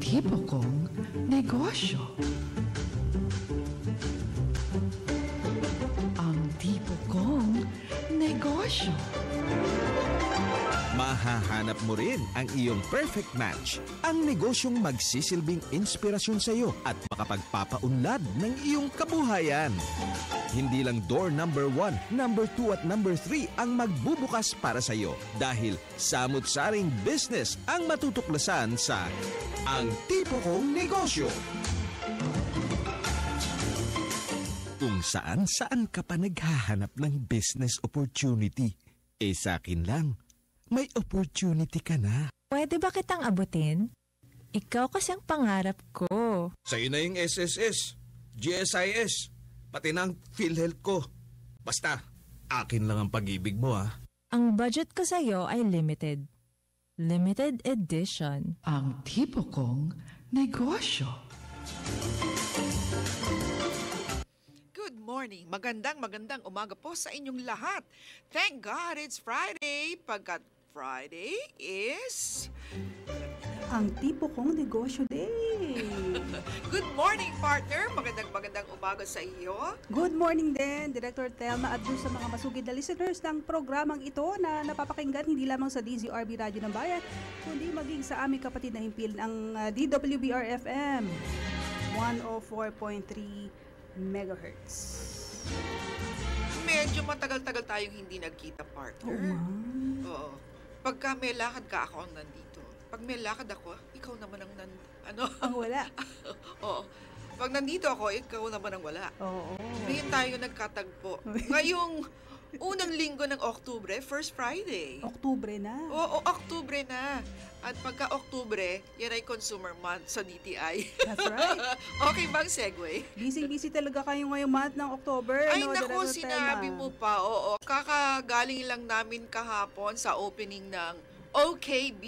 tipo kong negosyo. Ang tipo kong negosyo. Mahahanap mo rin ang iyong perfect match, ang negosyong magsisilbing inspirasyon sa iyo at makapagpapaunlad ng iyong kabuhayan. Hindi lang door number 1, number 2 at number 3 ang magbubukas para sa iyo dahil samut-saring business ang matutuklasan sa Ang Tipo Kong Negosyo. Kung saan ka pa naghahanap ng business opportunity, sa akin lang. May opportunity ka na. Pwede ba kitang abutin? Ikaw kasi ang pangarap ko. Sa'yo na yung SSS, GSIS, pati ng PhilHealth ko. Basta, akin lang ang pag-ibig mo Ang budget ko sa'yo ay limited. Limited edition. Ang tipo kong negosyo. Good morning. Magandang umaga po sa inyong lahat. Thank God it's Friday. Pagkat Friday is Ang Tipo Kong Negosyo Day. Good morning, partner. Magandang umaga sa iyo. Good morning din, Director Telma, at doon sa mga masugid na listeners ng programang ito na napapakinggan hindi lamang sa DZRB Radyo ng Bayan, kundi maging sa aming kapatid na himpil ng DWBR-FM 104.3 megahertz. Medyo matagal-tagal tayong hindi nagkita, partner. Oo. Pagka may lakad ka, ako ang nandito. Pag may lakad ako, ikaw naman ang Ang wala. Oo. Pag nandito ako, ikaw naman ang wala. Oo. Ngayon tayo nagkatagpo. Ngayong unang linggo ng Oktubre, first Friday. Oktubre na. Oo, Oktubre na. At pagka Oktubre, yan ay Consumer Month sa DTI. That's right. Okay bang segue? Busy talaga kayo ngayong month ng October. Ay, no, naku, Director sinabi Telma. mo pa. Oo, kakagaling lang namin kahapon sa opening ng OKB,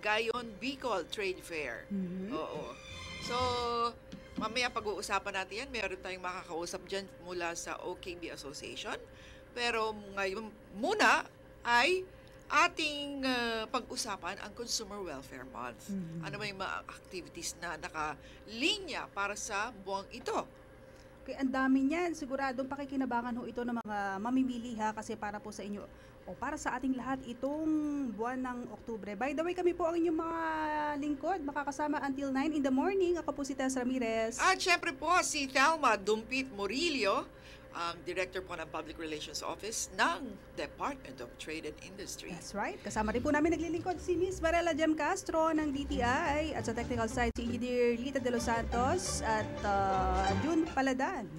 Gayon Bicol Trade Fair. Oo. So, mamaya pag-uusapan natin yan. Meron tayong makakausap dyan mula sa OKB Association. Pero ngayon muna ay ating pag-usapan ang Consumer Welfare Month. Ano ba yung mga activities na nakalinya para sa buwang ito? Okay, ang dami niyan. Siguradong pakikinabangan ho ito ng mga mamimili kasi para po sa inyo o para sa ating lahat itong buwan ng Oktubre. By the way, kami po ang inyong mga lingkod. Makakasama until 9 in the morning. Ako po si Tess Ramirez. At syempre po si Thelma Dumpit Murillo, ang Director po ng Public Relations Office ng Department of Trade and Industry. That's right. Kasama rin po namin naglilingkod si Miss Varela Jem Castro ng DTI at sa technical side si Engineer Lita De Los Santos at June Paladan.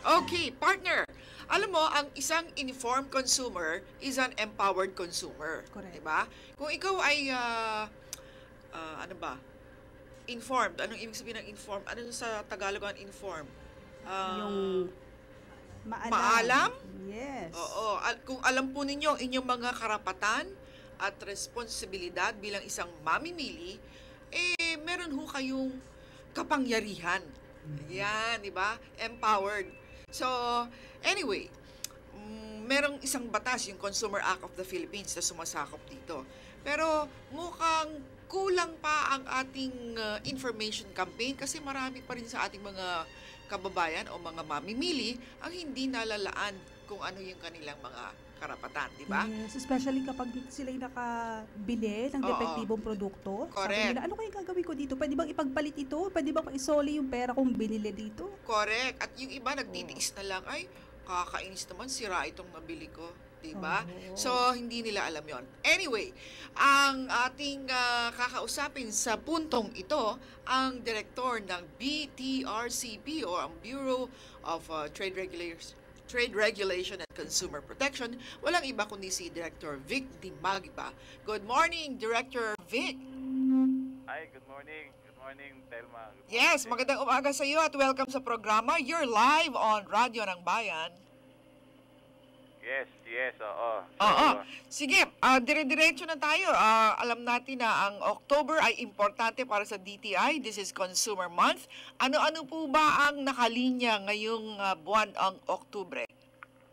Okay, partner. Alam mo, ang isang informed consumer is an empowered consumer. Correct. Diba? Kung ikaw ay, informed. Anong ibig sabihin ng informed? Ano sa Tagalog ang informed? Yung maalam? Yes. Oo. Kung alam po ninyo inyong mga karapatan at responsibilidad bilang isang mamimili, meron ho kayong kapangyarihan. Yan, di ba? Empowered. So, anyway, merong isang batas, yung Consumer Act of the Philippines na sumasakop dito. Pero mukhang kulang pa ang ating information campaign kasi marami pa rin sa ating mga kababayan o mga mamimili ang hindi nalalaan kung ano yung kanilang mga karapatan, di ba? Yes, especially kapag sila'y nakabili ng depektibong produkto. Correct. Sabi nila, ano kayong gagawin ko dito? Pwede bang ipagpalit ito? Pwede bang isoli yung pera kong binili dito? Correct. At yung iba nagtitiis na lang, ay, kakainis naman, sira itong nabili ko. Diba? So, hindi nila alam yon. Anyway, ang ating kakausapin sa puntong ito, ang direktor ng BTRCP o ang Bureau of Trade Regulation and Consumer Protection, walang iba kundi si Director Vic Dimagiba. Good morning, Director Vic. Hi, good morning. Good morning, Telma. Good morning. Yes, magandang umaga sa iyo at welcome sa programa. You're live on Radyo ng Bayan. Yes, oo. Oo. Sige, dire-diretso na tayo. Alam natin na ang October ay importante para sa DTI. This is Consumer Month. Ano-ano po ba ang nakalinya ngayong buwan ang Oktubre?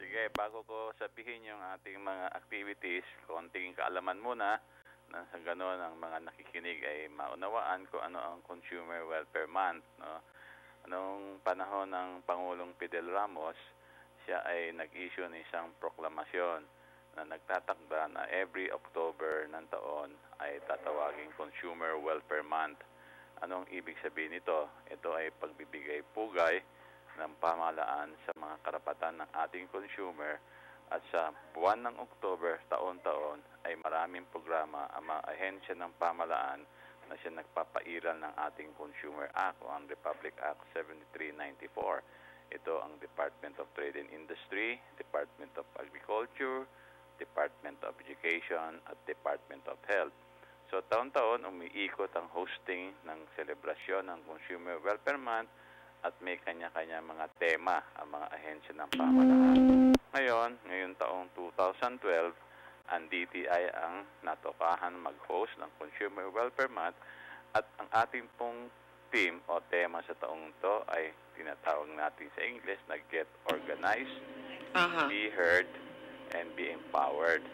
Sige, bago ko sabihin yung ating mga activities, konting kaalaman muna na sa ganon ang mga nakikinig ay maunawaan kung ano ang Consumer Welfare Month. No? Anong panahon ng Pangulong Fidel Ramos, siya ay nag-issue ng isang proklamasyon na nagtatakda na every October ng taon ay tatawaging Consumer Welfare Month. Anong ibig sabihin nito? Ito ay pagbibigay pugay ng pamahalaan sa mga karapatan ng ating consumer, at sa buwan ng October taon-taon ay maraming programa ang mga ahensya ng pamahalaan na siya nagpapairal ng ating Consumer Act o ang Republic Act 7394. Ito ang Department of Trade and Industry, Department of Agriculture, Department of Education at Department of Health. So taon-taon umiikot ang hosting ng selebrasyon ng Consumer Welfare Month at may kanya-kanya mga tema ang mga ahensya ng pamahalaan. Ngayon taong 2012, ang DTI ang natokahan mag-host ng Consumer Welfare Month at ang ating pong theme o tema sa taong ito ay tinatawag natin sa English na Get Organized, Be Heard, and Be Empowered.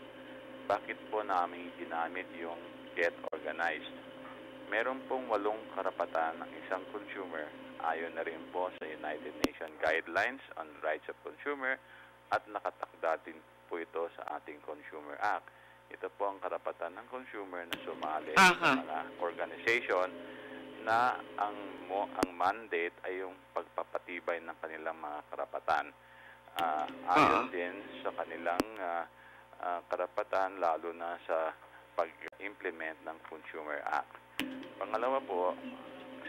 Bakit po namin ginamit yung Get Organized? Meron pong 8 karapatan ng isang consumer ayon na rin po sa United Nations Guidelines on Rights of Consumer at nakatakda din po ito sa ating Consumer Act. Ito po ang karapatan ng consumer na sumali sa mga organization na ang mandate ay yung pagpapatibay ng kanilang mga karapatan. Ayon din sa kanilang karapatan lalo na sa pag-implement ng Consumer Act. Pangalawa po,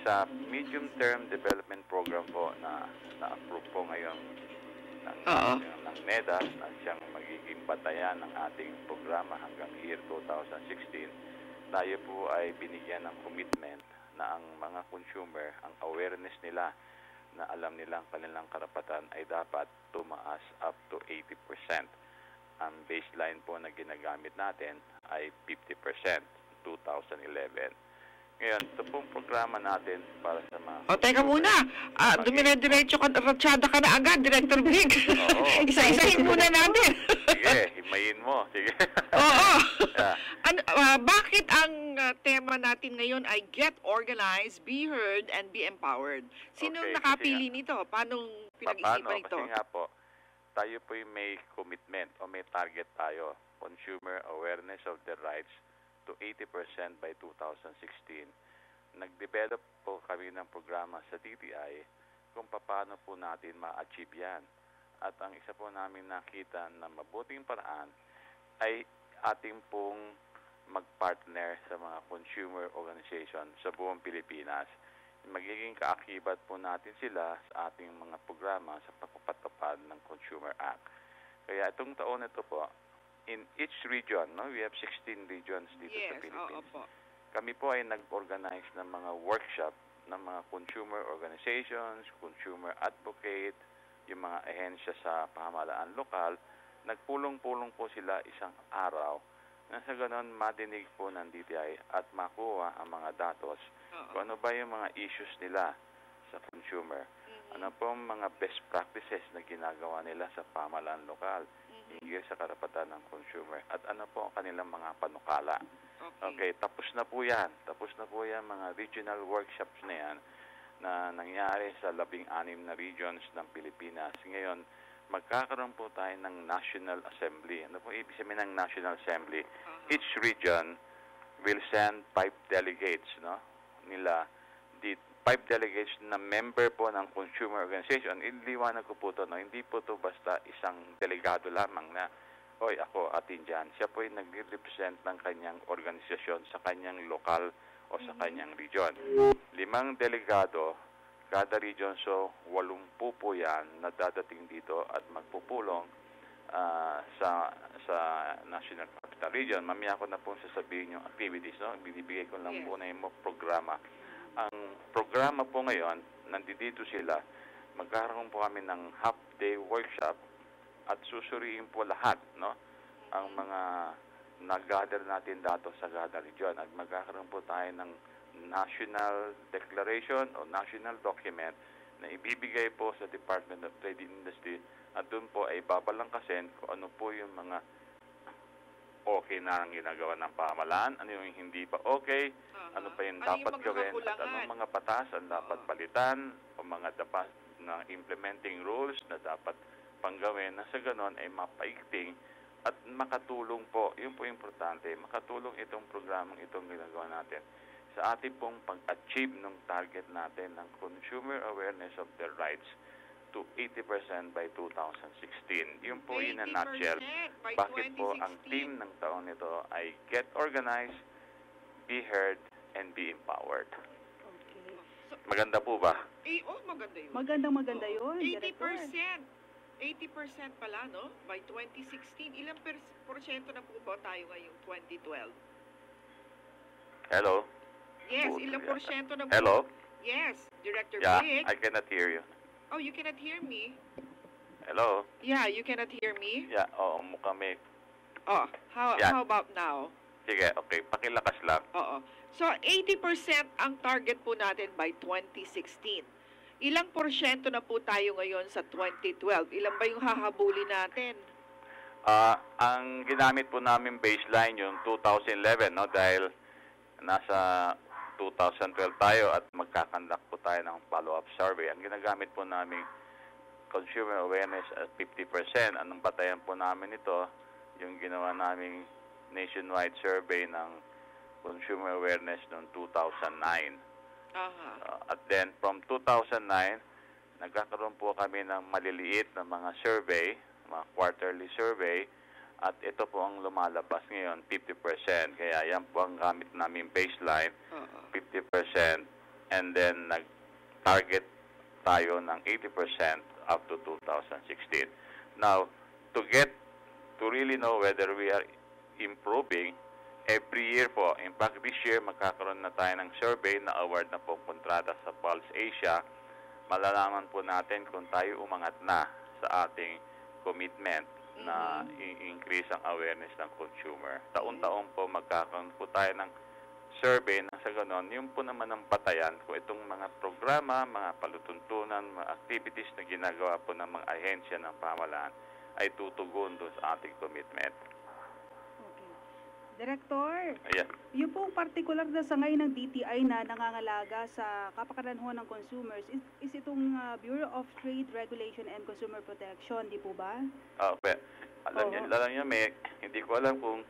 sa medium-term development program po na na-approve po ngayon ng NEDA na siyang magiging batayan ng ating programa hanggang year 2016, tayo po ay binigyan ng commitment na ang mga consumer, ang awareness nila na alam nilang kanilang karapatan ay dapat tumaas up to 80%. Ang baseline po na ginagamit natin ay 50%, 2011. Ngayon, ito pong programa natin para sa mga... Teka muna. Dumire-diretso ka, ratsyada ka na agad, Director Big. Isa-isahin muna natin. Sige, himayin mo. Sige. Oo. Bakit ang tema natin ngayon ay Get Organized, Be Heard, and Be Empowered? Sinong nakapili nito? Paano pinag-isipan ito? Kasi nga po, tayo po may commitment o may target tayo. Consumer awareness of their rights to 80% by 2016. Nag-develop po kami ng programa sa DTI kung paano po natin ma-achieve yan. At ang isa po namin nakita na mabuting paraan ay ating pong mag-partner sa mga consumer organization sa buong Pilipinas. Magiging kaakibat po natin sila sa ating mga programa sa pagpapatupad ng Consumer Act. Kaya itong taon ito po, in each region, no, we have 16 regions dito sa Philippines. Kami po ay nag-organize ng mga workshop ng mga consumer organizations, consumer advocate, yung mga ahensya sa pamahalaan lokal. Nagpulong-pulong po sila isang araw na sa ganon madinig po ng DTI at makuha ang mga datos kung ano ba yung mga issues nila sa consumer. Ano po mga best practices na ginagawa nila sa pamahalaan lokal hinggil sa karapatan ng consumer at ano po ang kanilang mga panukala. Okay, tapos na po yan. Tapos na po yan mga regional workshops na yan na nangyari sa 16 na regions ng Pilipinas. Ngayon, magkakaroon po tayo ng National Assembly. Ano po ibig sabihin ng National Assembly? Each region will send 5 delegates, no? Nila, 5 delegates na member po ng consumer organization. Iliwanag ko po ito, no? Hindi po ito basta isang delegado lamang na, oy, ako atin dyan. Siya po ay nag-represent ng kanyang organisasyon sa kanyang lokal o sa kanyang region. 5 delegado, kada region, so 80 po yan na dadating dito at magpupulong sa National Capital Region. Mamaya ko na po sasabihin yung activities, no? Binibigay ko lang po na yung programa. Ang programa po ngayon, nandito sila, magkakaroon po kami ng half-day workshop at susuriin po lahat, no? Ang mga nag-gather natin dato sa cada region at magkakaroon po tayo ng national declaration o national document na ibibigay po sa Department of Trade and Industry at doon po ay babalangkasin kung ano po yung mga okay na ang ginagawa ng pamahalaan, ano yung hindi pa okay, ano pa yung Ano yung dapat mga gawin, at kakulangan? anong mga batas ang dapat palitan, o mga dapat na implementing rules na dapat panggawin, na sa ganon ay mapaigting at makatulong po, yun po importante, makatulong itong programang itong ginagawa natin sa ating pong pag-achieve ng target natin ng consumer awareness of their rights to 80% by 2016. Yun po in a nutshell. 80% by Bakit po ang 2016? theme ng taon nito ay Get Organized, Be Heard, and Be Empowered. Okay. Maganda po ba? Maganda yun. Maganda yun, 80%. Director. 80% pala, no? By 2016. Ilang porsyento na po ba tayo ngayong 2012? Hello? Yes, Po- ilang porsyento na po? Hello? Yes, Director Yeah, Vic. I cannot hear you. Oh, you cannot hear me? Hello? Yeah, you cannot hear me? Yeah, oo, mukhang may... Oh, Yeah. how about now? Sige, okay, pakilakas lang. Oo. So, 80% ang target po natin by 2016. Ilang porsyento na po tayo ngayon sa 2012? Ilan ba yung hahabulin natin? Ang ginamit po namin baseline yung 2011, no? Dahil nasa 2012 tayo at magkakandak po tayo ng follow-up survey. Ang ginagamit po namin consumer awareness at 50%. Anong batayan po namin ito? Yung ginawa naming nationwide survey ng consumer awareness noong 2009. Aha. At then, from 2009, nagkakaroon po kami ng maliliit na mga survey, mga quarterly survey, at ito po ang lumalabas ngayon, 50%. Kaya yan po ang gamit namin baseline, 50%, and then nag-target tayo ng 80% up to 2016. Now, to really know whether we are improving, every year po, in fact, this year, magkakaroon na tayo ng survey na award na po kontrata sa Pulse Asia. Malalaman po natin kung tayo umangat na sa ating commitment na i-increase ang awareness ng consumer. Taon-taon po magkakaroon po tayo ng survey na sa ganon, yun po naman ang batayan kung itong mga programa, mga palutuntunan, mga activities na ginagawa po ng mga ahensya ng pamahalaan ay tutugon doon sa ating commitment. Okay. Director, Ayan. yung pong particular na sangay ng DTI na nangangalaga sa kapakanan ho ng consumers, is itong Bureau of Trade Regulation and Consumer Protection, di po ba? Alam niyo, hindi ko alam kung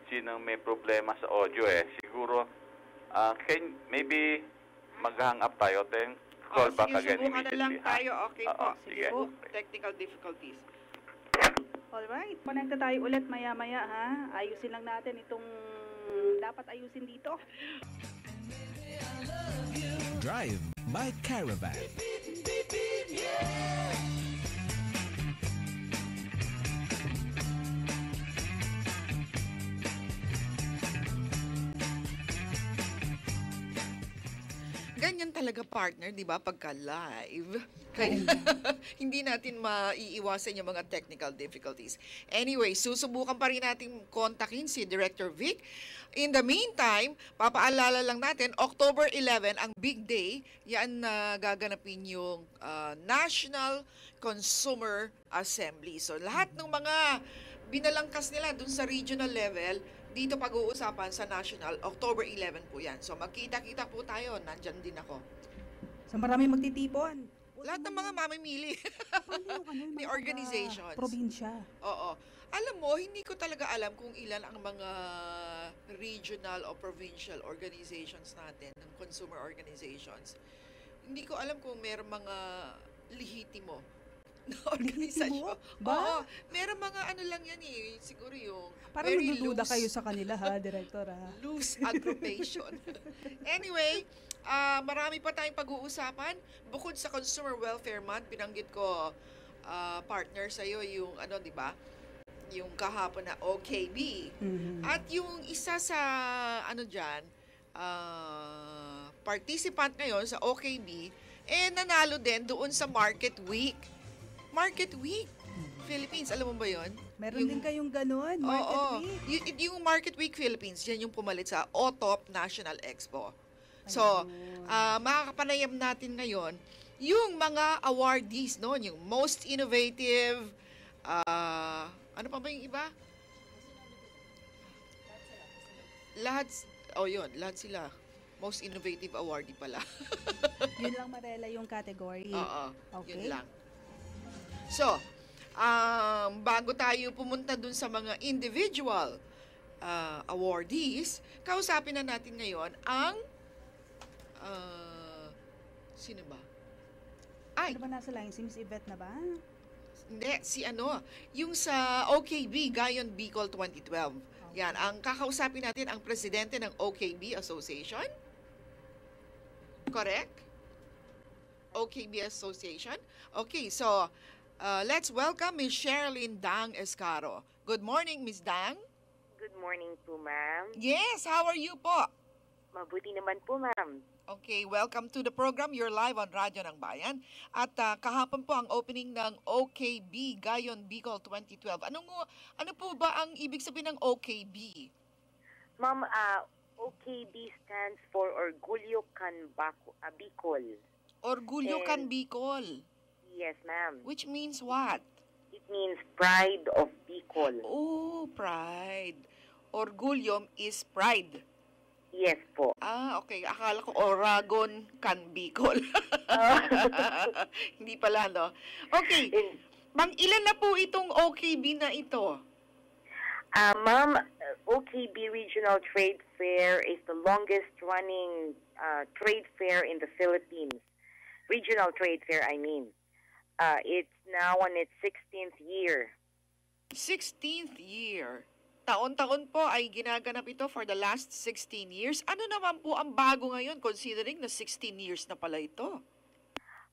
sino may problema sa audio eh. Siguro, maybe mag-hang up tayo, then call back again subukan na lang immediately. ha? tayo. Okay po. Sige. Po. Technical difficulties. Alright, connect na tayo ulit maya-maya ha. Ayusin lang natin itong dapat ayusin dito. Drive by Caravan. Ganyan talaga, partner, di ba, pagka live. Kaya hindi natin maiiwasan yung mga technical difficulties. Anyway, susubukan pa rin natin kontakin si Director Vic. In the meantime, papaalala lang natin, October 11, ang big day, yan na gaganapin yung National Consumer Assembly. So, lahat ng mga binalangkas nila dun sa regional level, dito pag-uusapan sa national, October 11 po yan. So magkita-kita po tayo, nandyan din ako. So marami magtitipon. Lahat ng mga mamimili ni organizations. Probinsya. Oo. Alam mo, hindi ko talaga alam kung ilan ang mga regional o provincial organizations natin, ng consumer organizations. Hindi ko alam kung meron mga lehitimo na organisasyon. Ba? Oo, meron mga ano lang yan eh, siguro yung Parang very nagdududa loose. kayo sa kanila ha, Director ha. Loose aggravation. Anyway, marami pa tayong pag-uusapan. Bukod sa Consumer Welfare Month, binanggit ko, partner sa'yo, yung ano, di ba? Yung kahapon na OKB. At yung isa sa, ano dyan, participant ngayon sa OKB, nanalo din doon sa Market Week. Market Week. Philippines, alam mo ba yon? Meron din kayong ganun, Market Week. Yung Market Week Philippines, yan yung pumalit sa OTOP National Expo. So, makakapanayam natin ngayon yung mga awardees noon, yung most innovative, ano pa ba yung iba? lahat sila. Most Innovative Awardee pala. Yun lang, Marela, yung category. Oo, Okay. yun lang. So, bago tayo pumunta dun sa mga individual awardees, kausapin na natin ngayon ang sino ba? Ay, Ano ba nasa line? Si Miss Yvette na ba? hindi, yung sa OKB, Gayon Bicol 2012. Yan, ang kakausapin natin ang presidente ng OKB Association. Correct? OKB Association. Okay, so let's welcome Ms. Sherilyn Dang Escaro. Good morning, Ms. Dang. Good morning po, ma'am. Yes, how are you po? Mabuti naman po, ma'am. Okay, welcome to the program. You're live on Radyo ng Bayan. At kahapon po ang opening ng OKB Gayon Bicol 2012. Ano po ba ang ibig sabihin ng OKB? Ma'am, OKB stands for Orgulyo Can Bicol. Orgulyo And- Can Bicol. Yes, ma'am. Which means what? It means pride of Bicol. Oh, pride. Orgulyo is pride. Yes po. Okay. Akala ko Oragon Can Bicol. Hindi pala, no? Okay. Ma'am, ilan na po itong OKB na ito? Ma'am, OKB Regional Trade Fair is the longest running trade fair in the Philippines. Regional Trade Fair, I mean. It's now on its 16th year. 16th year. Taon-taon po ay ginaganap ito for the last 16 years. Ano naman po ang bago ngayon considering na 16 years na pala ito?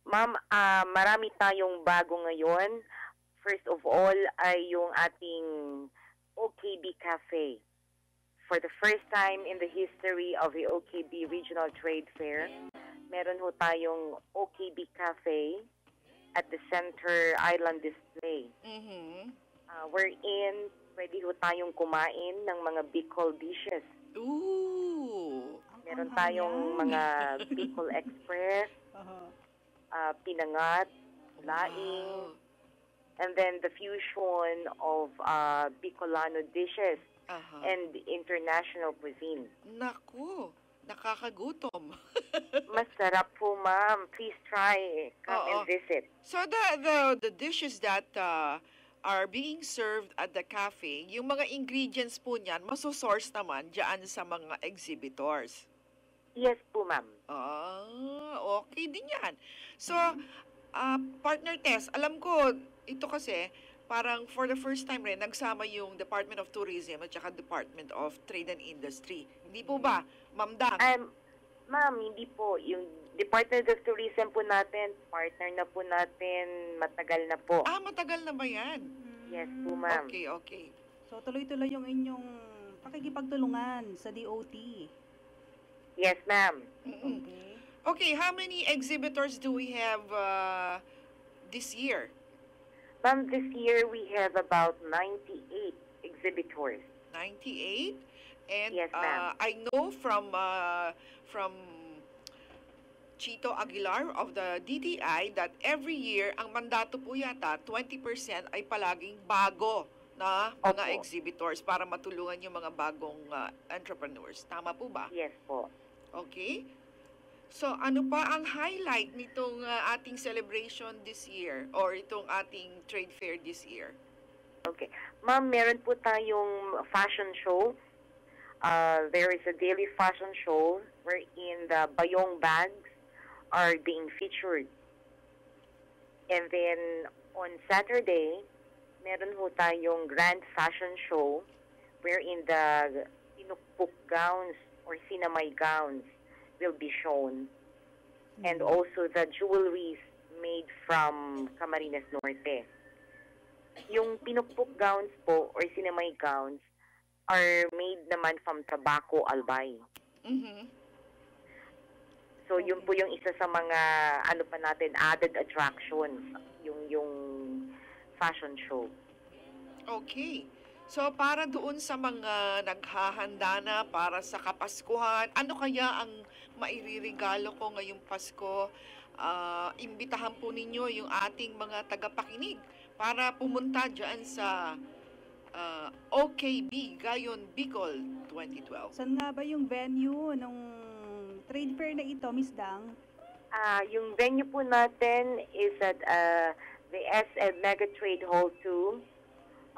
Ma'am, marami tayong bago ngayon. First of all ay yung ating OKB Cafe. For the first time in the history of the OKB Regional Trade Fair, meron ho tayong OKB Cafe at the center island display. Mhm. Wherein pwede ho tayong kumain ng mga Bicol dishes. Ooh. Meron tayong mga Bicol Express, pinangat, laing, Wow. and then the fusion of Bicolano dishes Aha. and international cuisine. Naku, nakakagutom. Masarap po, ma'am. Please try. Come Oo. and visit. So the dishes that are being served at the cafe, yung mga ingredients po niyan, masosource naman diyan sa mga exhibitors. Yes po, ma'am. Okay din yan. So, partner Tess, alam ko, ito kasi, parang for the first time rin, nagsama yung Department of Tourism at saka Department of Trade and Industry. Hindi po ba, Ma'am Dang? Ma'am, hindi po. Yung Department of Tourism po natin, partner na po natin, matagal na po. Matagal na ba yan? Yes po, ma'am. Okay. So, tuloy-tuloy yung inyong pakikipagtulungan sa DOT. Yes, ma'am. Mm-mm. Okay. Okay, how many exhibitors do we have this year? Ma'am, this year we have about 98 exhibitors. 98? And Yes, ma'am. I know from Chito Aguilar of the DTI that every year, ang mandato po yata, 20% ay palaging bago na mga Opo. exhibitors para matulungan yung mga bagong entrepreneurs. Tama po ba? Yes po. Okay. So, ano pa ang highlight nitong ating celebration this year or itong ating trade fair this year? Okay. Ma'am, meron po tayong fashion show. There is a daily fashion show wherein the Bayong bags are being featured. And then on Saturday, meron ho tayong grand fashion show wherein the pinukpuk gowns or sinamay gowns will be shown. And also the jewelries made from Camarines Norte. Yung pinukpuk gowns po or sinamay gowns are made naman from Tabaco Albay. Mhm. So yun po yung isa sa mga ano pa natin added attractions, yung fashion show. Okay. So, para doon sa mga naghahanda na para sa Kapaskuhan, ano kaya ang mairirigalo ko ngayong Pasko? Imbitahan po ninyo yung ating mga tagapakinig para pumunta dyan sa OKB Gayon Bicol 2012. Saan nga ba yung venue ng trade fair na ito, Miss Dang? Yung venue po natin is at the SM Mega Trade Hall 2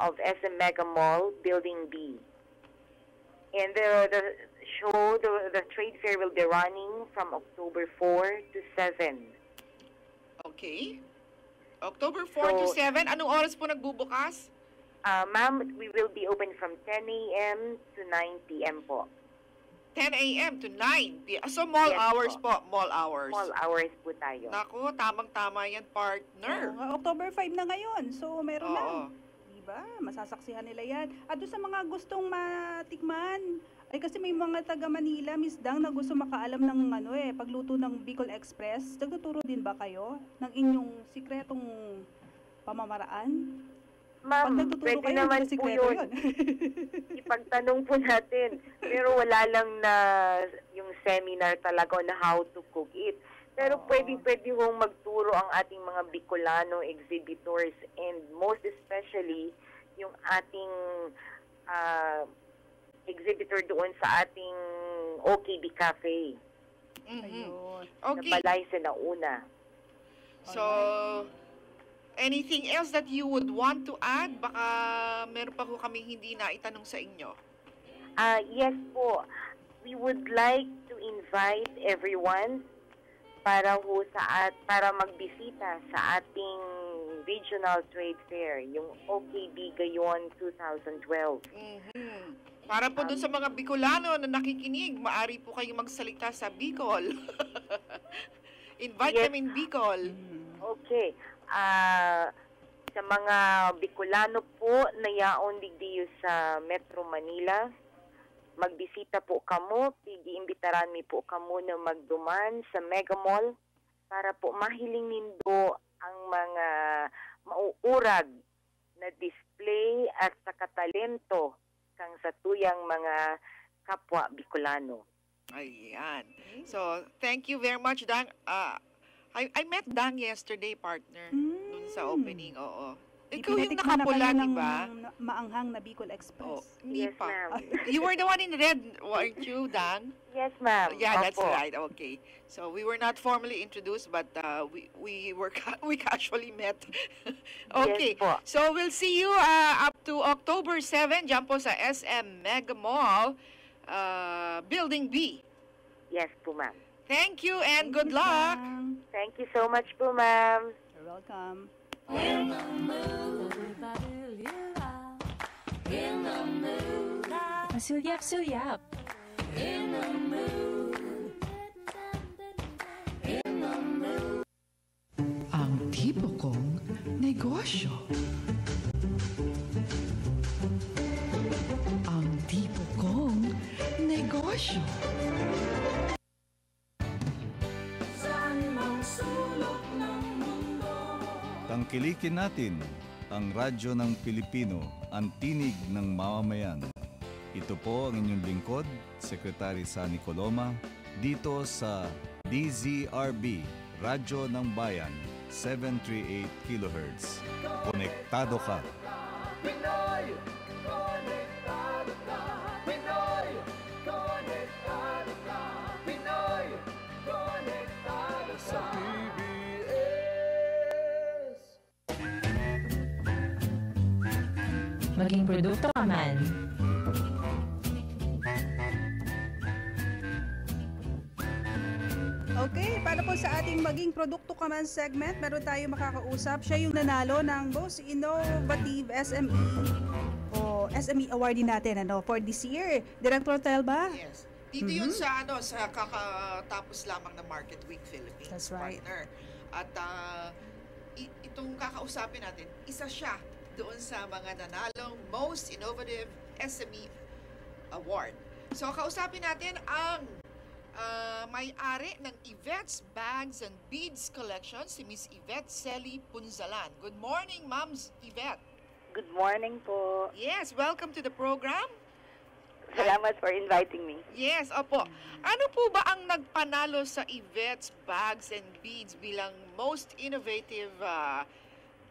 of SM Mega Mall, Building B. And the show, the trade fair will be running from October 4 to 7. Okay. October 4 to 7. Anong oras po nagbubukas? Ma'am, we will be open from 10 a.m. to 9 p.m. po. 10 a.m. to 9 p.m. So, mall Yes hours po. po. Mall hours. Mall hours po tayo. Naku, tamang-tama yan, partner. October 5 na ngayon. So, meron na. Oo. Diba? Masasaksihan nila yan. At doon sa mga gustong matikman, ay kasi may mga taga Manila, Miss Dang, na gusto makaalam ng pagluto ng Bicol Express. Nagtuturo din ba kayo ng inyong sikretong pamamaraan? Pag Ma'am, nagtuturo pwede kayo, naman hindi po sikreto yun. yun. Ipagtanong po natin. Pero wala lang na yung seminar talaga on how to cook it. Pero pwede hong magturo ang ating mga Bicolano exhibitors and most especially yung ating exhibitor doon sa ating OKB Cafe Ayun. na Okay. Balay Sinauna. So, anything else that you would want to add? Baka meron pa po kaming hindi na itanong sa inyo. Yes po. We would like to invite everyone para magbisita sa ating regional trade fair, yung OKB Gayon 2012. Mhm. Para po dun sa mga Bicolano na nakikinig, maari po kayong magsalita sa Bicol. Invite Yes. them in Bicol. Okay. Sa mga Bicolano po na yaon digdiyo sa Metro Manila, magbisita po kamo, pigi-imbitaran mi po kamo na magduman sa Mega Mall para po mahiling nindo ang mga mauurag na display at sa katalento kang sa tuyang mga kapwa Bicolano. Ayan. So, thank you very much, Dang. I met Dang yesterday, partner, dun sa opening. Oo. Ikaw yung Ipinatikman na nakapula, kayo di ng ba? maanghang na Bicol Oh, Express. hindi Yes, pa. ma'am. You were the one in red, weren't you, Dang? Yes, ma'am. Yeah, that's Opo. right. Okay. So we were not formally introduced, but we casually met. Okay. Yes po. So we'll see you up to October 7 diyan po sa SM Mega Mall, Building B. Yes po, ma'am. Thank you and Thank good you, luck. Dang. Thank you so much po, ma'am. You're welcome. Masulyap-sulyap. Ang tipo kong negosyo. Ang tipo kong negosyo. Tangkilikin natin ang radyo ng Pilipino, ang tinig ng mamamayan. Ito po ang inyong lingkod, Secretary Sunny Coloma, dito sa DZRB, Radyo ng Bayan, 738 kHz. Konektado ka! Maging produkto ka man. Okay, para po sa ating maging produkto kaman segment, meron tayo makakausap. Siya yung nanalo ng Most Innovative SME o SME awardee natin for this year. Director Telba? Yes. Dito yun sa sa kakatapos lamang ng Market Week Philippines, That's right. partner. At itong kakausapin natin, isa siya doon sa mga nanalong Most Innovative SME Award. So kausapin natin ang may-ari ng Yvette's Bags and Beads Collection, si Miss Yvette Celi Punzalan. Good morning, Ma'am Yvette. Good morning po. Yes, welcome to the program. Salamat for inviting me. Yes, opo. Ano po ba ang nagpanalo sa Yvette's Bags and Beads bilang most innovative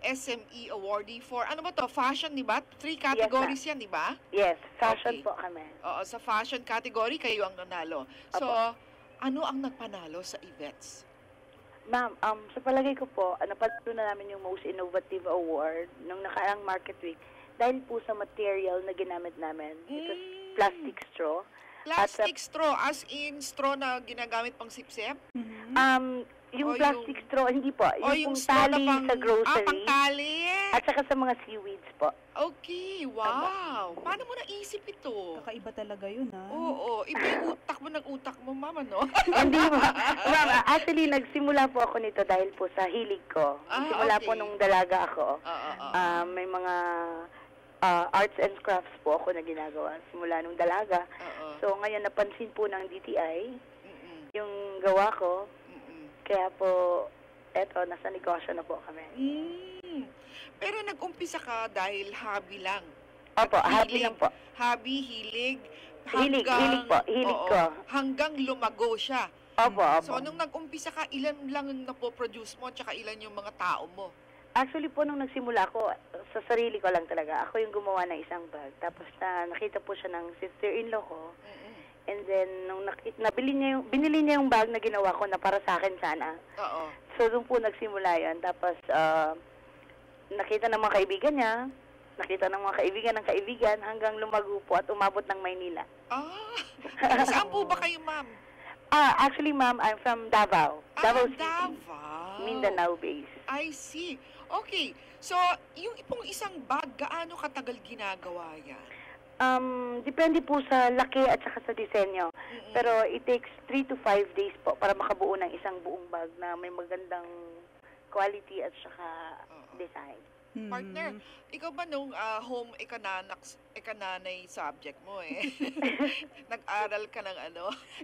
SME awardee for, ano ba to, fashion, di ba? 3 categories yan, di ba? Yes, fashion Okay. po kami. Oo, sa fashion category, kayo ang nanalo. So, ano ang nagpanalo sa events? Ma'am, sa palagay ko po, napalo na namin yung Most Innovative Award nung nakaraang Market Week dahil po sa material na ginamit namin. It was plastic straw. Plastic straw, as in straw na ginagamit pang sipsip? Yung O plastic yung- straw, hindi po. O Yung pong straw na tali pang, sa grocery. pangtali. At saka sa mga seaweeds po. Okay, wow. Paano mo naisip ito? Kakaiba talaga yun, ha? Oo, iba yung utak mo ng utak mo, mama, no? Hindi mo. Ma'am, actually, nagsimula po ako nito dahil po sa hilig ko. Nagsimula po okay. nung dalaga ako. Oo. May mga arts and crafts po ako na ginagawa simula nung dalaga. Oo. So, ngayon napansin po ng DTI Mm-mm. yung gawa ko. Mm-mm. Kaya po, eto, nasa negosyo na po kami. Pero nag-umpisa ka dahil hobby lang. Opo, happy Hilig. lang po. Hobby, hilig. Hilig po, hilig oo, ko. Hanggang lumago siya. Opo, opo. So, nung nag-umpisa ka, ilan lang ang napoproduce mo, tsaka ilan yung mga tao mo? Actually po, nung nagsimula ako, sa sarili ko lang talaga. Ako yung gumawa ng isang bag. Tapos nakita po siya ng sister-in-law ko. And then, nung binili niya yung bag na ginawa ko na para sa akin sana. Oo. So, doon po nagsimula yan. Tapos, nakita ng mga kaibigan niya, nakita ng mga kaibigan, hanggang lumago po at umabot ng Maynila. Saan po ba kayo, ma'am? Actually, ma'am, I'm from Davao. Davao City. Davao. Mindanao base. I see. Okay. So, yung ipong isang bag, gaano katagal ginagawa yan? Depende po sa laki at saka sa disenyo. Pero it takes 3 to 5 days po para makabuo ng isang buong bag na may magandang quality at saka design. Partner, ikaw ba nung home ekananay subject mo eh? Nag-aral ka ng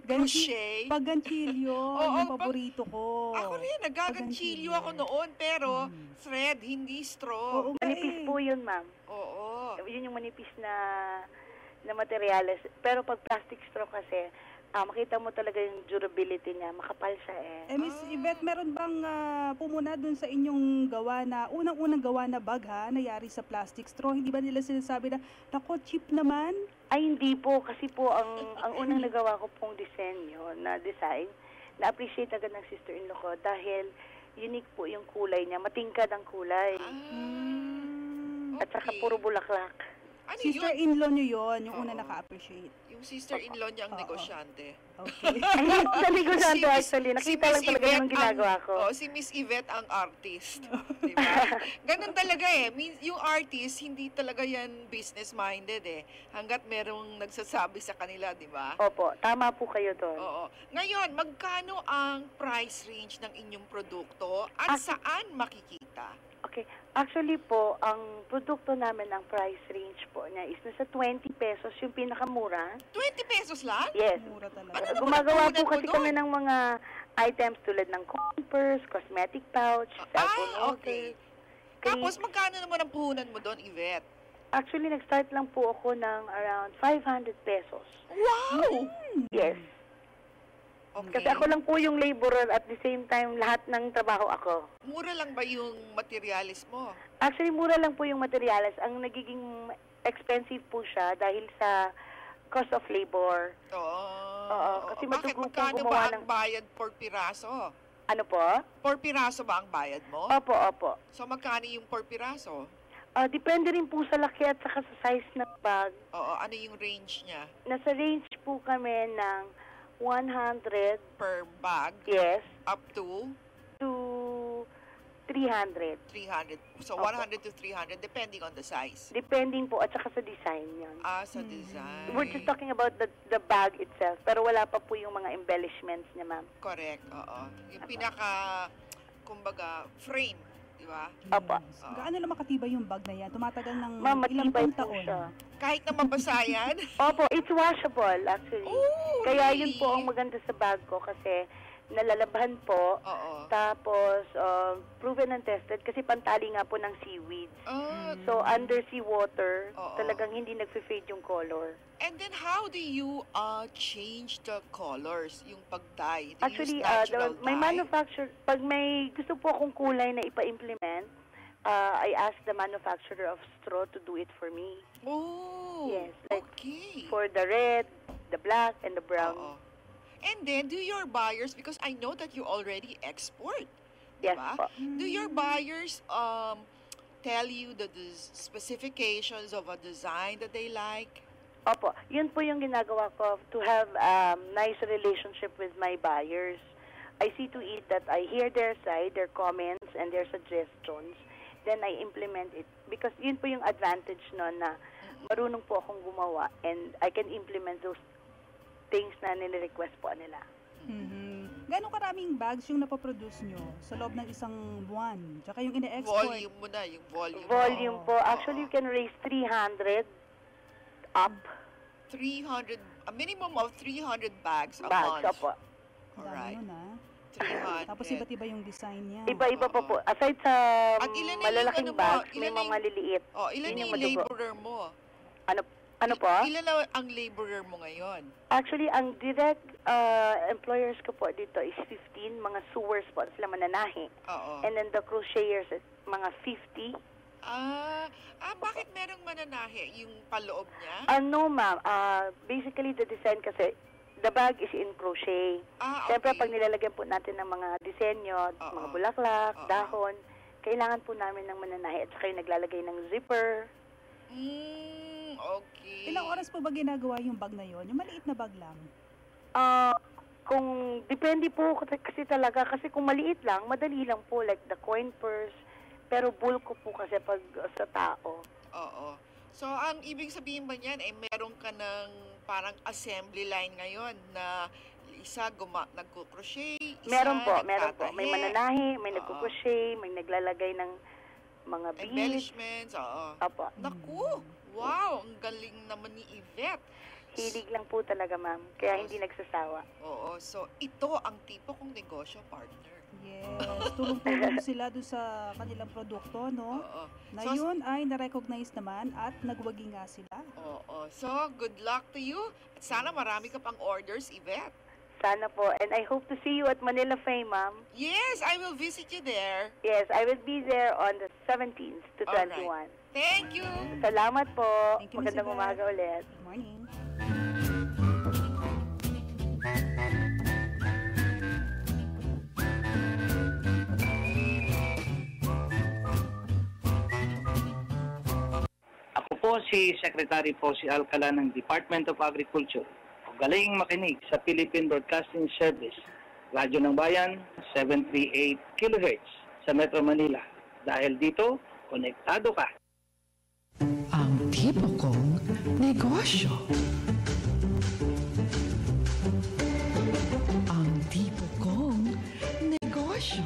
crochet? Pagganchilyo, Oo, yung paborito ko. Ako rin, nagaganchilyo ako noon, pero thread, hindi straw. Manipis po yun, ma'am. Oo. Yun yung manipis na materyales. Pero pag plastic straw kasi, makita mo talaga yung durability niya. Makapal siya eh. Miss Yvette, meron bang pumuna dun sa inyong gawa na, unang-unang gawa na bag ha, nayari sa plastic straw? Hindi ba nila sinasabi na, nako, cheap naman? Ay, hindi po. Kasi po, ang unang nagawa ko pong disenyo na design, na-appreciate agad ng sister-in-law ko dahil unique po yung kulay niya. Matingkad ang kulay. At saka puro bulaklak. Ano Sister-in-law nyo yun, yung una naka-appreciate. Yung sister-in-law niya ang negosyante. Okay. Sa negosyante actually. Nakita lang talaga yung ginagawa ko. Si Miss Yvette ang artist. Diba? Ganun talaga eh. Yung artist, hindi talaga yan business-minded eh. Hanggat merong nagsasabi sa kanila, di ba? Opo, tama po kayo doon. Oo. Ngayon, magkano ang price range ng inyong produkto at saan makikita? Okay. Actually po, ang produkto namin, ang price range po niya is nasa 20 pesos yung pinakamura. 20 pesos lang? Yes. Mura talaga. Ano Gumagawa naman po kasi doon? kami ng mga items tulad ng coin purse, cosmetic pouch, cellphone holder. Okay. Tapos, magkano naman ang puhunan mo doon, Yvette? Actually, nag-start lang po ako ng around 500 pesos. Wow! Yes. Okay. Kasi ako lang po yung laborer at the same time lahat ng trabaho ako. Mura lang ba yung materialis mo? Actually, mura lang po yung materials. Ang nagiging expensive po siya dahil sa cost of labor. Oo. Kasi Bakit? matugo Magkano gumawa ba ang bayad per piraso? Ano po? Per piraso ba ang bayad mo? Opo. So, magkano yung per piraso? Depende rin po sa laki at saka sa size ng bag. Oo. Ano yung range niya? Nasa range po kami ng 100, Per bag? yes, Up to to 300. 300. So, Opo. 100 to 300, depending on the size. Depending po at saka sa design yun. Sa design. We're just talking about the bag itself, pero wala pa po yung mga embellishments niya, ma'am. Correct, oo. Yung kumbaga, frame, di ba? Opo. Gaano naman katibay yung bag na yan? Tumatagal ng Ma'am, ilang matibay pang po taon? siya. Kahit na mabasa yan. Opo, it's washable actually. Oh, Kaya really? yun po ang maganda sa bag ko kasi nalalabhan po. Oo. Tapos, proven and tested kasi pantali nga po ng seaweeds. Ah, So, under sea water, Oo. talagang hindi nagfe-fade yung color. and then, how do you change the colors, yung pag-dye? Do you Actually, use natural may dye? manufacture, pag may gusto po akong kulay na ipa-implement, I asked the manufacturer of straw to do it for me. Oh, Yes, like okay. for the red, the black, and the brown. Oo. And then, do your buyers, because I know that you already export, Yes diba? po. Do your buyers tell you the specifications of a design that they like? Opo, yun po yung ginagawa ko to have nice relationship with my buyers. I see to it that I hear their side, their comments, and their suggestions. Then I implement it. Because yun po yung advantage no na marunong po akong gumawa and I can implement those things na nire-request po nila. Gano'ng karaming bags yung napoproduce nyo sa loob ng isang buwan? Tsaka yung ine-export? Volume mo na, yung volume. Volume po. Actually, you can raise 300 up. 300, a minimum of 300 bags a Bags, month. opo. Alright. Dami nun, 300. Tapos iba't iba yung design niya. Iba-iba pa po. Aside sa At ilan na yung malalaking ano mo? bags, may Ilan na mga yung- maliliit. Oh, ilan Yun na yung yung madugo. laborer mo? Ano po? Ilan na ang laborer mo ngayon? Actually, ang direct employers ko po dito is 15, mga sewers po, sila mananahi. Oo. And then the crocheters, is mga 50. Bakit merong mananahi? Yung paloob niya? No, ma'am. Basically, the design kasi, the bag is in crochet. Siyempre, Okay. pag nilalagyan po natin ng mga disenyo, Oo. mga bulaklak, Oo. dahon, kailangan po namin ng mananahi at saka yung naglalagay ng zipper. Okay. Ilang oras po ba ginagawa yung bag na yon? Yung maliit na bag lang? Kung depende po kasi talaga, kasi kung maliit lang, madali lang po, like the coin purse, pero bulk ko po kasi pag sa tao. Oo. So, ang ibig sabihin ba niyan, meron ka ng parang assembly line ngayon na isa nagko-crochet, isa Meron po. May nagtatahe, mananahi, may Oo. nagkukushay, may naglalagay ng mga beads. embellishments, oo. Opo. Naku! Wow! Ang galing naman ni Yvette. Hilig lang po talaga, ma'am. Kaya hindi nagsasawa. Oo. So, ito ang tipo kong negosyo, partner. Yes, tulong-tulong sila doon sa kanilang produkto, no? Oo. Na So, yun ay na-recognize naman at nagwagi nga sila. Oo. So, good luck to you. At sana marami ka pang orders, Yvette. Sana po. And I hope to see you at Manila Fame, ma'am. Yes, I will visit you there. Yes, I will be there on the 17th to Alright. 21. Thank you. Salamat po. Thank you, Miss Magandang Yvette. umaga ulit. Good morning. Ako po si Secretary Posy Alcala ng Department of Agriculture. Galing makinig sa Philippine Broadcasting Service. Radyo ng Bayan, 738 kHz sa Metro Manila. Dahil dito, konektado ka. Ang tipo kong negosyo. Ang tipo kong negosyo.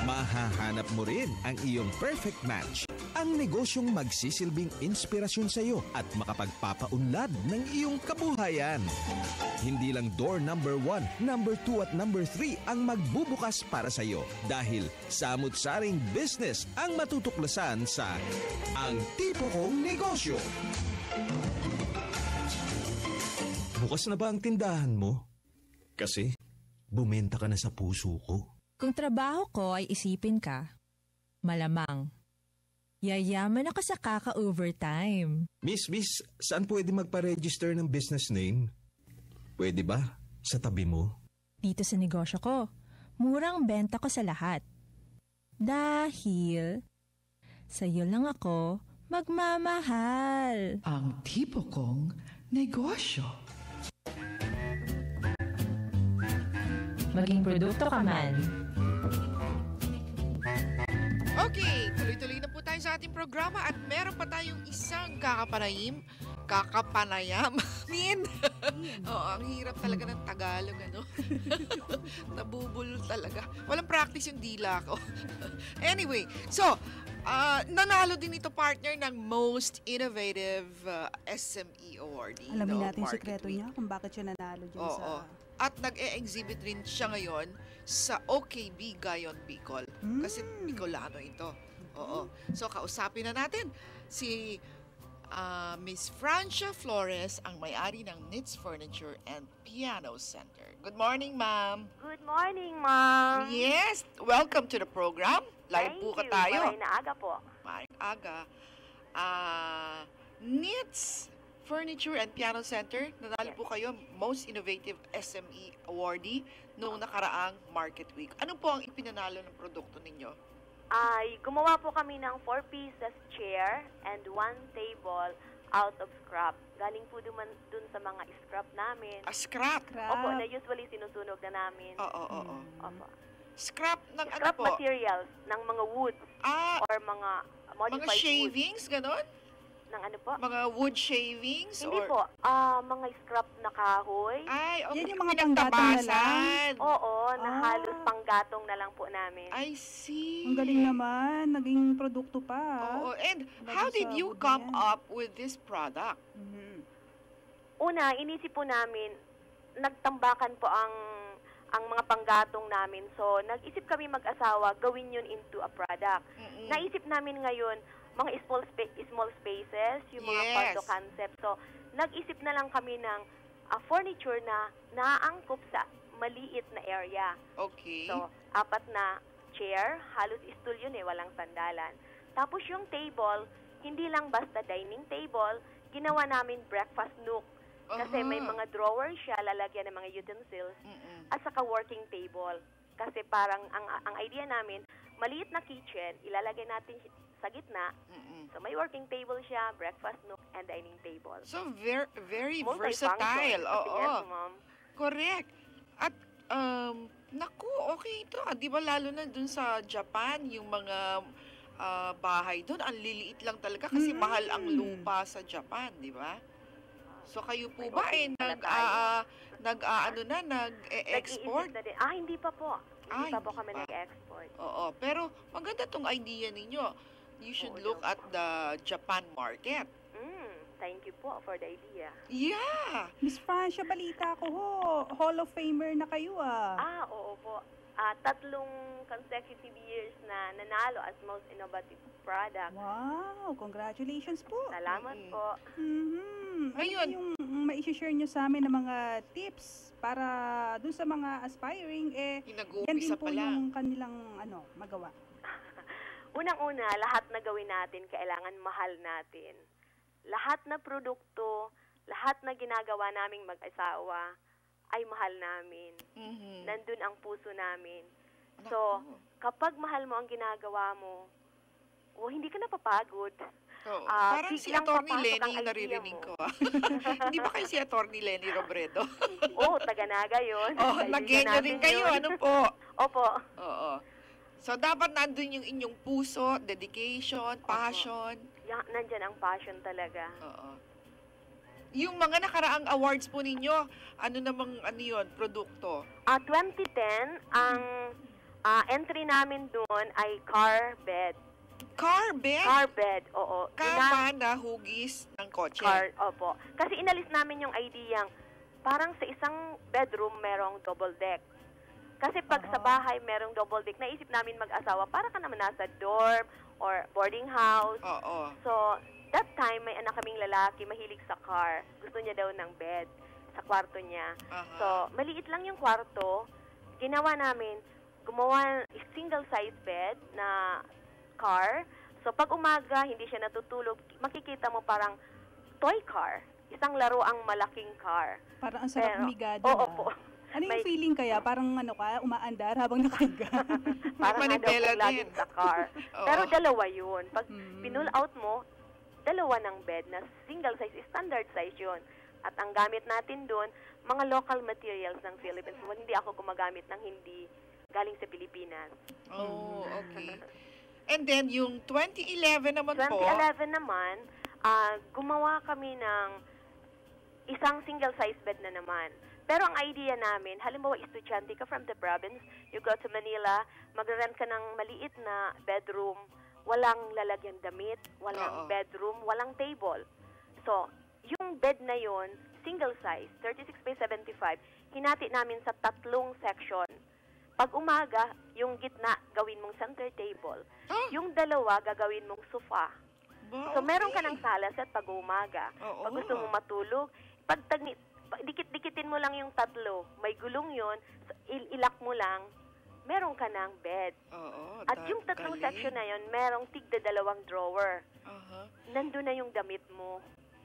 Mahahanap mo rin ang iyong perfect match. Ang negosyong magsisilbing inspirasyon sa iyo at makapagpapaunlad ng iyong kabuhayan. Hindi lang door number 1, number 2 at number 3 ang magbubukas para sa iyo dahil samut-saring business ang matutuklasan sa Ang Tipo Kong Negosyo. Bukas na ba ang tindahan mo? Kasi bumenta ka na sa puso ko. Kung trabaho ko ay isipin ka, malamang, yayaman ako sa kaka-overtime. Miss, saan pwede magpa-register ng business name? Pwede ba? Sa tabi mo? Dito sa negosyo ko, murang benta ko sa lahat. Dahil, sa'yo lang ako magmamahal. Ang tipo kong negosyo. Maging produkto ka man. Okay, tuloy-tuloy na po tayo sa ating programa at meron pa tayong isang kakapanayam. Oo, ang hirap talaga ng Tagalog, ano? Nabubulol talaga. Walang practice yung dila ko. Anyway, so, nanalo din ito, partner, ng Most Innovative SME Award. Alamin natin yung sekreto niya kung bakit siya nanalo dyan sa... At nag-e-exhibit rin siya ngayon sa OKB Gayon Bicol. Kasi Bicolano ito. Oo. So, kausapin na natin si Miss Francia Flores, ang may-ari ng Knits Furniture and Piano Center. Good morning, ma'am. Good morning, ma'am. Yes, welcome to the program. Live Thank buka you. tayo. Maraming na aga po. Maayong aga. Knits Furniture and Piano Center, nanalo Yes. po kayo Most Innovative SME Awardee noong nakaraang Market Week. Ano po ang ipinanalo ng produkto ninyo? Ay, gumawa po kami ng 4 pieces chair and 1 table out of scrap. Galing po dun sa mga scrap namin. Scrap? Opo, na usually sinusunog na namin. Oo. Opo. Scrap ng ano Scrap po? materials ng mga wood or mga modified Mga shavings, ganon? Ng ano po? Mga wood shavings? Hindi or... po. Mga scrap na kahoy. Ay, okay. Yan yung mga panggatong na lang. Oo, na halos panggatong na lang po namin. I see. Ang galing naman. Naging produkto pa. Oo. And Lagi how did sa you wood na come yan. up with this product? Una, inisip po namin, nagtambakan po ang mga panggatong namin. So, nag-isip kami mag-asawa, gawin yun into a product. Naisip namin ngayon, mga small spaces, yung mga Yes. condo concept. So, nag-isip na lang kami ng furniture na naaangkop sa maliit na area. Okay. So, 4 na chair, halos stool yun walang sandalan. Tapos yung table, hindi lang basta dining table, ginawa namin breakfast nook. Kasi may mga drawers siya, lalagyan ng mga utensils, at saka working table. Kasi parang ang idea namin, maliit na kitchen, ilalagay natin sa gitna. So may working table siya, breakfast nook, and dining table. So very Multifunction. versatile. Oo. Yes, ma'am. Correct. At naku, okay ito. Di ba lalo na dun sa Japan, yung mga bahay doon, ang liliit lang talaga kasi mahal ang lupa sa Japan, di ba? So kayo po ba nag-export? Nag-iisip na din. Hindi pa po. Hindi pa po kami nag-export. Oo, pero maganda tong idea ninyo. You should look at the Japan market. Thank you po for the idea. Yeah. Miss Francia, balita ko ho. Hall of Famer na kayo Oo po. 3 consecutive years na nanalo as most innovative product. Wow, congratulations po. Salamat po. Ano yung mai-share nyo sa amin ng mga tips para dun sa mga aspiring, yan din po yung kanilang magawa? Unang-una, lahat na gawin natin, kailangan mahal natin. Lahat na produkto, lahat na ginagawa naming mag-asawa, ay mahal namin. Nandun ang puso namin. So, kapag mahal mo ang ginagawa mo, hindi ka napapagod. Parang si Atty. Lenny yung naririnig ko. Hindi ba kayo si Atty. Lenny Robredo? Taga-Naga yun. Nag-genyo din kayo. Ano po? Opo. Oo. So, dapat nandun yung inyong puso, dedication, passion. Nandyan ang passion talaga. Oo. Yung mga nakaraang awards po ninyo, ano namang yun, produkto? 2010, ang entry namin doon ay car bed. Car bed? Car bed, oo. Kama na hugis ng kotse. Opo. Kasi inalis namin yung idea, parang sa isang bedroom merong double deck. Kasi pag sa bahay merong double deck, naisip namin mag-asawa, para ka naman nasa dorm or boarding house. Oo. So, that time, may anak kaming lalaki, mahilig sa car. Gusto niya daw ng bed sa kwarto niya. So, maliit lang yung kwarto. Ginawa namin, gumawa single-size bed na car. So, pag umaga, hindi siya natutulog, makikita mo parang toy car. Isang laro ang malaking car. Parang ang sarap umigado. Oo po. Ano yung feeling kaya? Parang umaandar habang nakahiga. Parang manibela lagi din sa car. Pero dalawa yun. Pag pinull out mo, dalawa ng bed na single size, standard size yun. At ang gamit natin doon, mga local materials ng Philippines. Hindi ako gumagamit ng hindi galing sa Pilipinas. Oh, okay. And then, yung 2011 naman po. 2011 naman, gumawa kami ng isang single size bed na naman. Pero ang idea namin, halimbawa estudyante ka from the province, you go to Manila, mag-rent ka ng maliit na bedroom, walang lalagyan damit, walang bedroom, walang table. So, yung bed na yon, single size, 36 by 75, hinati namin sa 3 section. Pag umaga, yung gitna, gawin mong center table. Yung dalawa, gagawin mong sofa. So, meron ka ng sala set pag umaga. Pag gusto mong matulog, pag dikit-dikitin mo lang yung 3, may gulong yon, ilak mo lang, meron ka ng bed. Oo. At yung tatlong galing. section na yon, merong tigda 2 drawer. Aha. Nandun na yung damit mo.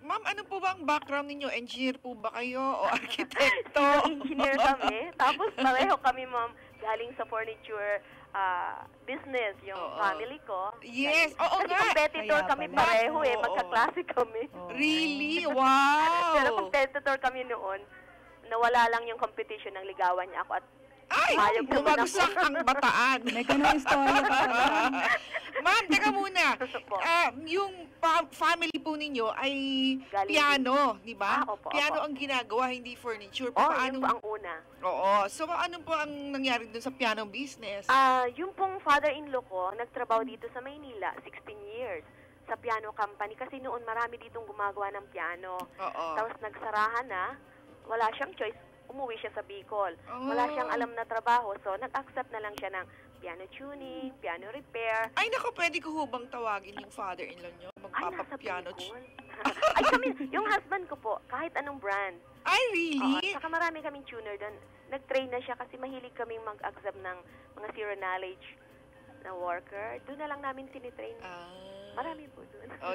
Ma'am, ano po ba ang background ninyo? Engineer po ba kayo o arkitekto? Engineer kami. Tapos pareho kami, ma'am, galing sa furniture business, yung family ko. Yes, oo Kasi nga. competitor Kaya kami pala. pareho Oo. magkaklase kami. Really? Wow! Pero competitor kami noon. Nawala lang yung competition ng ligawan niya ako at Ay, Hayop naman bumagsak ako. ang bataan. May ganun istorya pa pala. Ma'am, teka muna. Po. Yung family po ninyo ay Galing piano, di ba? Opo, Piano opo. ang ginagawa, hindi furniture. Oh, Paano? yun po ang una. Oo. So, ano po ang nangyari dun sa piano business? Yung pong father-in-law ko, nagtrabaho dito sa Maynila, 16 years sa piano company kasi noon marami ditong gumagawa ng piano. Oo. Tapos nagsarahan na, wala siyang choice, umuwi siya sa Bicol. Oh. Wala siyang alam na trabaho, so nag-accept na lang siya ng piano tuning, piano repair. Ay, naku, pwede ko hubang tawagin yung father-in-law nyo? Ay, nasa Magpapapiano. Bicol. Ay, kami, yung husband ko po, kahit anong brand. Ay, Oo, really? saka marami kaming tuner doon. Nag-train na siya kasi mahilig kaming mag-accept ng mga zero knowledge na worker. Doon na lang namin tinitrain. Marami po doon. Oh,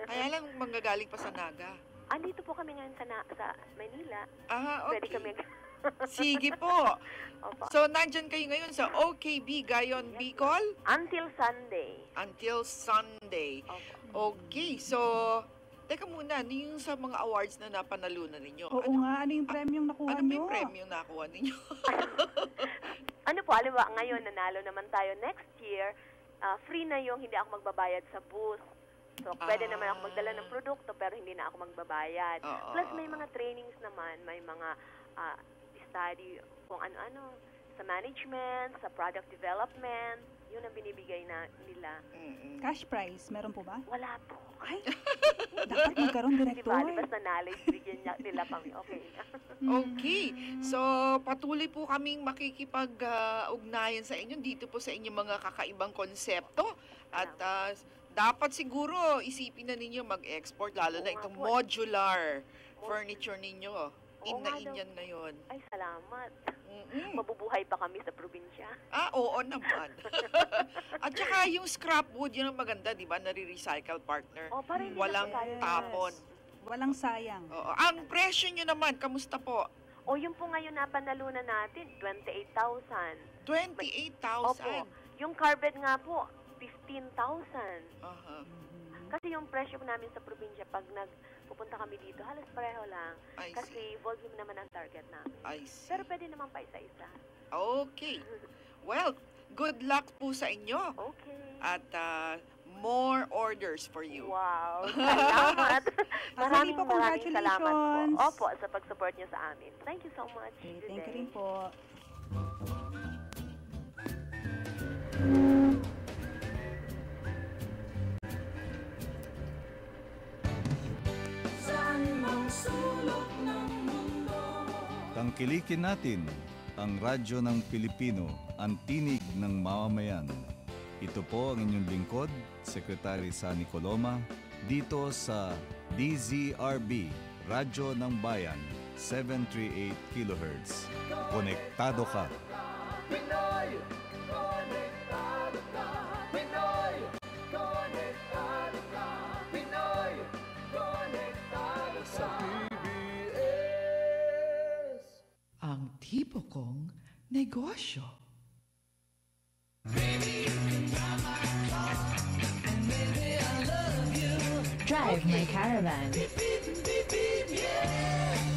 kaya lang manggagaling pa sa Naga. Andito po kami ngayon sa Manila. Ah, okay. Pwede kami... Sige po. Opo. So, nandyan kayo ngayon sa OKB Gayon Bicol? Until Sunday. Until Sunday. Opo. Okay, so, teka muna, ano yung sa mga awards na napanalunan ninyo? Oo nga, ano yung premyong nakuha Ano ba nyo? yung premyo na nakuha ninyo? Ano po, alam ba, ngayon nanalo naman tayo. Next year, free na yung hindi ako magbabayad sa booth. So, pwede naman ako magdala ng produkto pero hindi na ako magbabayad. Plus, may mga trainings naman, may mga study kung ano-ano sa management, sa product development. Yun ang binibigay na nila. Cash prize, meron po ba? Wala po. Ay, dapat magkaroon, Di Director. ba? Basta knowledge, bigyan nila kami. Okay na. Okay. So, patuloy po kaming makikipag-ugnayan sa inyo dito po sa inyong mga kakaibang konsepto. At dapat siguro isipin na ninyo mag-export, lalo na itong modular furniture ninyo. In na inyan ngayon. Ay, salamat. Mabubuhay pa kami sa probinsya. Oo naman. At saka yung scrap wood, yun ang maganda, di ba? Nare-recycle, partner. Walang tapon. Walang sayang. Oo. Ang presyo nyo naman, kamusta po? O, yung po ngayon na panalunan natin, 28,000. 28,000? Opo. Yung carpet nga po, 15,000. Kasi yung presyo namin sa probinsya, pag pupunta kami dito, halos pareho lang. Kasi volume naman ang target namin. Pero pwede naman pa isa-isa. Okay. Well, good luck po sa inyo. Okay. At more orders for you. Wow. Salamat. Maraming maraming salamat po. congratulations. Opo, sa pag-support niyo sa amin. Thank you so much. Okay, Good thank you day. rin po. Tangkilikin natin ang radyo ng Pilipino, ang tinig ng mamamayan. Ito po ang inyong lingkod, Secretary Sani Coloma, dito sa DZRB, Radyo ng Bayan, 738 kHz. Konektado ka! Pinoy! Konektado ka! Pinoy! Konektado ka! Pinoy! Konektado sa PBS! Ang tipo kong negosyo. Drive my caravan.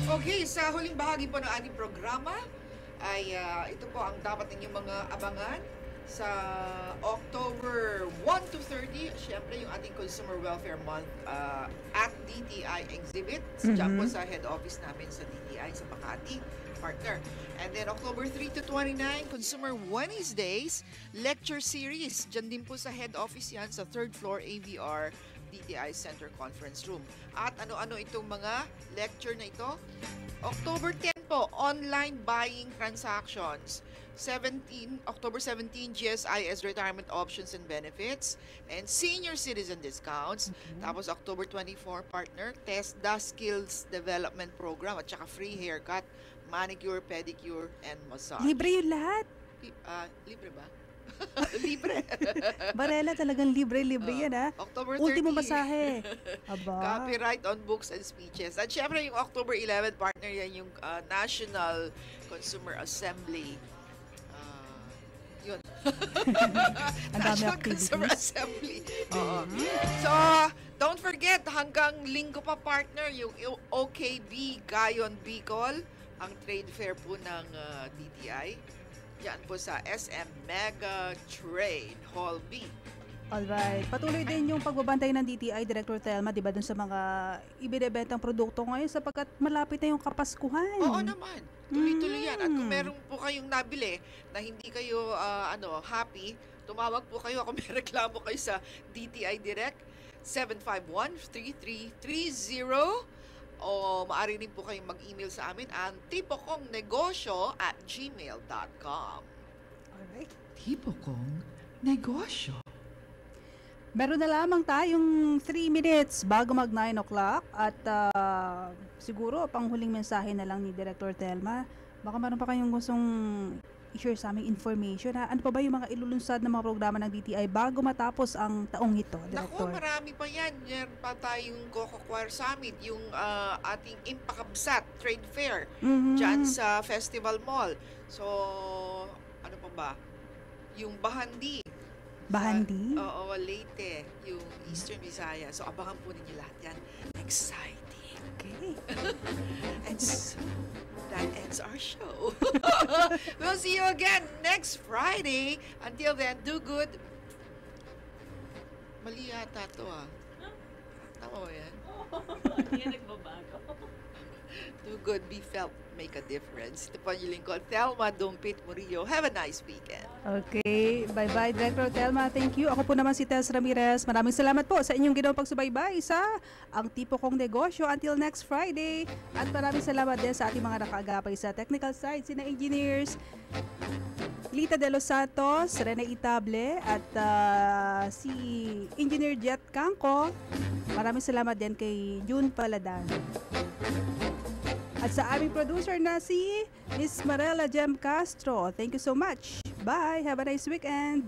Okay, sa huling bahagi po ng ating programa ay ito po ang dapat ninyong mga abangan sa October 1 to 30. Siyempre, yung ating Consumer Welfare Month at DTI Exhibit. Diyan po sa head office namin sa DTI sa Makati, partner. And then October 3 to 29, Consumer Wednesdays Lecture Series. Diyan din po sa head office yan sa 3rd floor AVR DTI Center Conference Room. At ano-ano itong mga lecture na ito? October 10 po, online buying transactions. October 17, GSIS retirement options and benefits and senior citizen discounts. Tapos October 24, partner, TESDA Skills Development Program at saka free haircut, manicure, pedicure, and massage. Libre yun lahat. Libre ba? Libre. Barela talagang libre-libre yan, ha? October 30. Ultimo basahe. Aba. Copyright on books and speeches. At syempre, yung October 11, partner yan yung National Consumer Assembly. Yun. Ang dami National activities. Consumer Assembly. Oo. So, don't forget, hanggang linggo pa, partner, yung OKB Gayon Bicol, ang trade fair po ng DTI. Yan po sa SM Mega Trade Hall B. Alright. Patuloy din yung pagbabantay ng DTI Director Telma, di ba, dun sa mga ibinebentang produkto ngayon sapagkat malapit na yung Kapaskuhan. Oo naman. Tuloy-tuloy yan. At kung meron po kayong nabili na hindi kayo happy, tumawag po kayo. Kung may reklamo kayo sa DTI Direct, 751-3330. O maaari rin po kayong mag-email sa amin ang tipokongnegosyo@gmail.com. Alright. Tipo kong negosyo. Meron na lamang tayong 3 minutes bago mag 9 o'clock at siguro panghuling mensahe na lang ni Director Telma. Baka meron pa kayong gustong i-share sa aming information. Ha? Ano pa ba yung mga ilulunsad ng mga programa ng DTI bago matapos ang taong ito, Director? Naku, marami pa yan. Yan pa tayong Coco Choir Summit, yung ating Impakabsat Trade Fair dyan sa Festival Mall. So, ano pa ba? Yung Bahandi. Bahandi? Oo, Leyte, yung Eastern Visayas. So, abangan po ninyo lahat yan. Exciting. Okay. And so, that ends our show. We'll see you again next Friday. Until then, do good. Mali yata to Tama ba yan? Hindi yan nagbabago. Do good, be felt, make a difference. Ito po yung lingkod, Thelma Dumpit Murillo. Have a nice weekend. Okay. Bye-bye, Director Telma. Thank you. Ako po naman si Tess Ramirez. Maraming salamat po sa inyong ginawang pagsubaybay sa Ang Tipo Kong Negosyo until next Friday. At maraming salamat din sa ating mga nakaagapay sa technical side, sina engineers Lita De Los Santos, Rene Itable, at si Engineer Jet Canco. Maraming salamat din kay June Paladan. At sa aming producer na si Miss Marela Jem Castro. Thank you so much. Bye. Have a nice weekend.